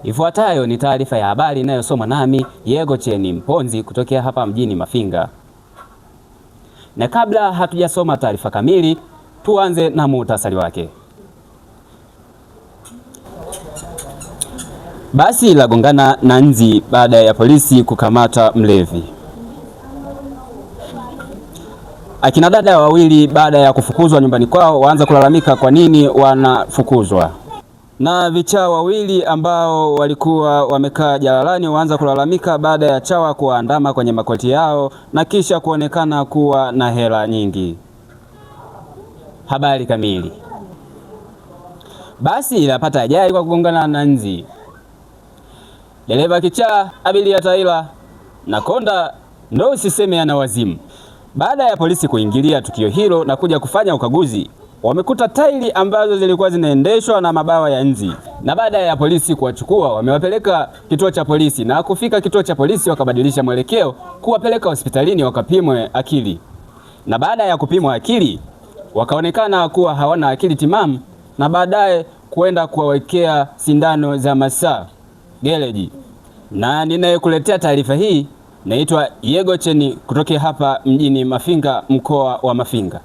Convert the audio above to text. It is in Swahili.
Ifuatayo ni taarifa ya habari inayosomwa nami Yegochen Mponzi kutokea hapa mjini Mafinga. Na kabla hatujasoma taarifa kamili, tuanze na muhtasari wake. Basi la gongana na nzi baada ya polisi kukamata mlevi. Akina dada wawili baada ya kufukuzwa nyumbani kwao waanza kulalamika kwa nini wanafukuzwa. Na vichaa wawili ambao walikuwa wamekaa jalalani waanza kulalamika baada ya chawa kuwaandama kwenye makoti yao na kisha kuonekana kuwa na hela nyingi. Habari kamili. Basi ilapata ajali kwa kugongana na nzi. Dereva kichaa, abiria taila na konda ndo usiseme ana wazimu. Baada ya polisi kuingilia tukio hilo na kuja kufanya ukaguzi, wamekuta tairi ambazo zilikuwa zinaendeshwa na mabawa ya nzi. Na baada ya polisi kuwachukua, wamewapeleka kituo cha polisi, na kufika kituo cha polisi wakabadilisha mwelekeo kuwapeleka hospitalini wakapimwe akili. Na baada ya kupimwa akili, wakaonekana kuwa hawana akili timamu, na baadaye kuenda kuwawekea sindano za masaa gereji. Na ninayekuletea taarifa hii naitwa Yegochen kutokea hapa mjini Mafinga, mkoa wa Mafinga.